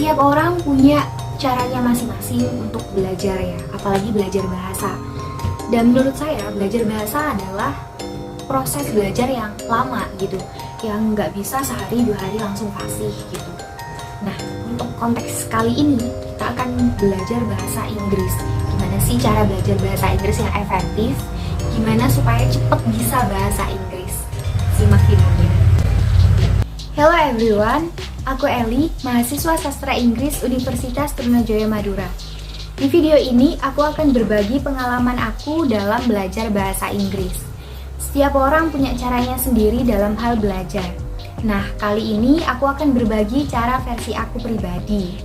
Setiap orang punya caranya masing-masing untuk belajar ya, apalagi belajar bahasa. Dan menurut saya belajar bahasa adalah proses belajar yang lama gitu, yang nggak bisa sehari dua hari langsung fasih gitu. Nah, untuk konteks kali ini kita akan belajar bahasa Inggris. Gimana sih cara belajar bahasa Inggris yang efektif? Gimana supaya cepet bisa bahasa Inggris? Simak videonya. Hello everyone, aku Eli, mahasiswa sastra Inggris Universitas Trunajaya Madura. Di video ini aku akan berbagi pengalaman aku dalam belajar bahasa Inggris. Setiap orang punya caranya sendiri dalam hal belajar. Nah, kali ini aku akan berbagi cara versi aku pribadi.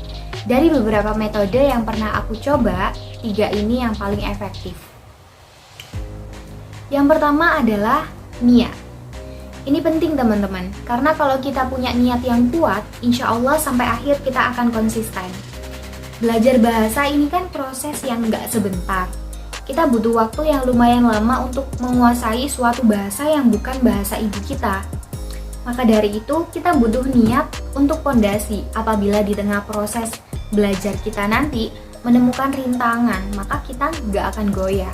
Dari beberapa metode yang pernah aku coba, 3 ini yang paling efektif. Yang pertama adalah niat. Ini penting teman-teman, karena kalau kita punya niat yang kuat, insya Allah sampai akhir kita akan konsisten. Belajar bahasa ini kan proses yang nggak sebentar. Kita butuh waktu yang lumayan lama untuk menguasai suatu bahasa yang bukan bahasa ibu kita. Maka dari itu, kita butuh niat untuk pondasi. Apabila di tengah proses belajar kita nanti menemukan rintangan, maka kita nggak akan goyah.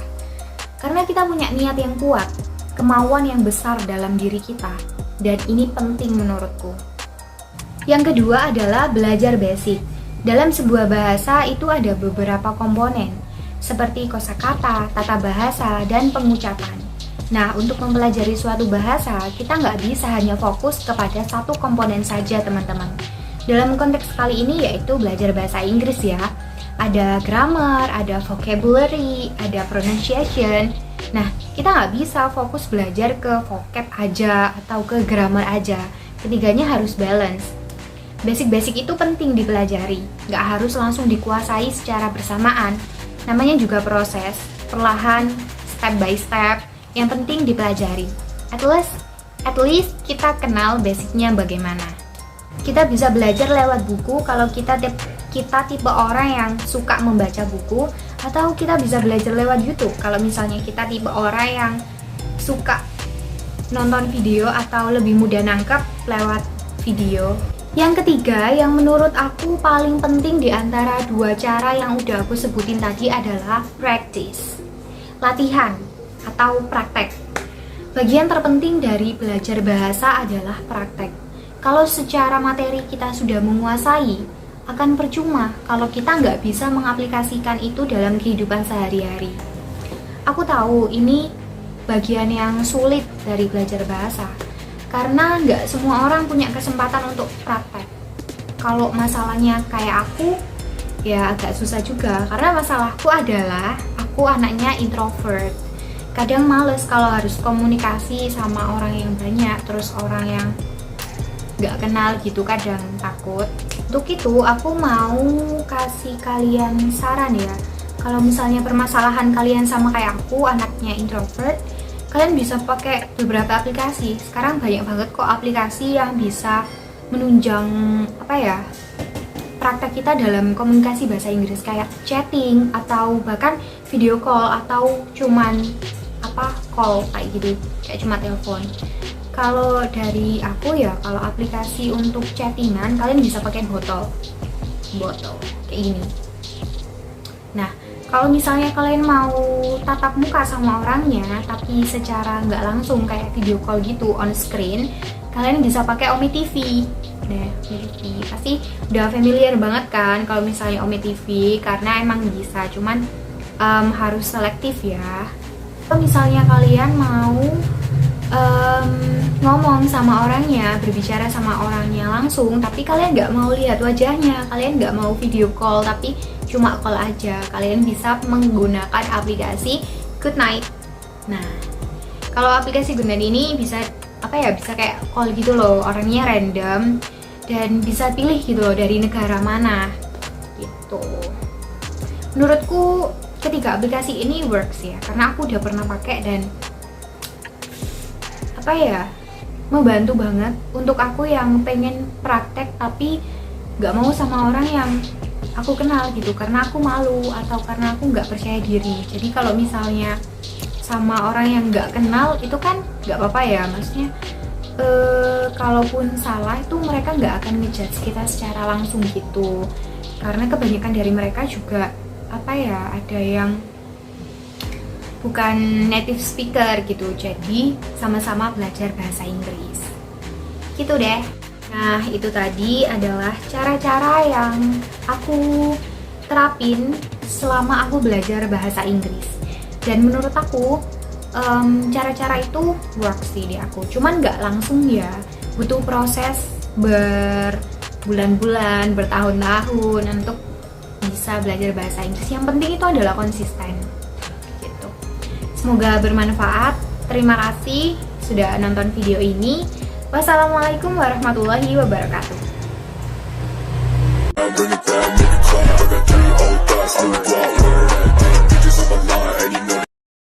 Karena kita punya niat yang kuat, kemauan yang besar dalam diri kita, dan ini penting menurutku. Yang kedua adalah belajar basic. Dalam sebuah bahasa itu ada beberapa komponen, seperti kosakata, tata bahasa, dan pengucapan. Nah, untuk mempelajari suatu bahasa, kita nggak bisa hanya fokus kepada satu komponen saja, teman-teman. Dalam konteks kali ini yaitu belajar bahasa Inggris ya. Ada grammar, ada vocabulary, ada pronunciation. Nah, kita nggak bisa fokus belajar ke vocab aja atau ke grammar aja. Ketiganya harus balance. Basic-basic itu penting dipelajari, nggak harus langsung dikuasai secara bersamaan. Namanya juga proses, perlahan, step by step, yang penting dipelajari. At least kita kenal basicnya bagaimana. Kita bisa belajar lewat buku kalau kita tipe orang yang suka membaca buku, atau kita bisa belajar lewat YouTube kalau misalnya kita tipe orang yang suka nonton video atau lebih mudah nangkep lewat video. Yang ketiga yang menurut aku paling penting di antara dua cara yang udah aku sebutin tadi adalah practice, latihan atau praktek. Bagian terpenting dari belajar bahasa adalah praktek. Kalau secara materi kita sudah menguasai, akan percuma kalau kita nggak bisa mengaplikasikan itu dalam kehidupan sehari-hari. Aku tahu ini bagian yang sulit dari belajar bahasa, karena nggak semua orang punya kesempatan untuk praktek. Kalau masalahnya kayak aku, ya agak susah juga, karena masalahku adalah aku anaknya introvert. Kadang males kalau harus komunikasi sama orang yang banyak, terus orang yang nggak kenal gitu, kadang takut. Untuk itu aku mau kasih kalian saran ya. Kalau misalnya permasalahan kalian sama kayak aku, anaknya introvert, kalian bisa pakai beberapa aplikasi. Sekarang banyak banget kok aplikasi yang bisa menunjang praktek kita dalam komunikasi bahasa Inggris, kayak chatting atau bahkan video call atau cuman call kayak gitu, kayak cuma telepon. Kalau dari aku ya, kalau aplikasi untuk chattingan kalian bisa pakai botol kayak gini. Nah, kalau misalnya kalian mau tatap muka sama orangnya tapi secara nggak langsung kayak video call gitu on screen, kalian bisa pakai Omi TV. Nah, Omi TV pasti udah familiar banget kan kalau misalnya Omi TV, karena emang bisa, cuman harus selektif ya. Kalau misalnya kalian mau ngomong sama orangnya, berbicara sama orangnya langsung, tapi kalian nggak mau lihat wajahnya, kalian nggak mau video call, tapi cuma call aja, kalian bisa menggunakan aplikasi Goodnight. Nah, kalau aplikasi Goodnight ini bisa bisa kayak call gitu loh, orangnya random dan bisa pilih gitu loh dari negara mana gitu. Menurutku ketiga aplikasi ini works ya, karena aku udah pernah pakai dan membantu banget untuk aku yang pengen praktek tapi gak mau sama orang yang aku kenal gitu, karena aku malu atau karena aku gak percaya diri. Jadi kalau misalnya sama orang yang gak kenal itu kan gak apa-apa ya, maksudnya kalaupun salah itu mereka nggak akan ngejudge kita secara langsung gitu, karena kebanyakan dari mereka juga apa ya, ada yang bukan native speaker gitu, jadi sama-sama belajar bahasa Inggris gitu deh. Nah, itu tadi adalah cara-cara yang aku terapin selama aku belajar bahasa Inggris, dan menurut aku cara-cara itu work sih di aku. Cuman nggak langsung ya, butuh proses berbulan-bulan, bertahun-tahun untuk bisa belajar bahasa Inggris. Yang penting itu adalah konsisten gitu. Semoga bermanfaat. Terima kasih sudah nonton video ini. Wassalamualaikum warahmatullahi wabarakatuh.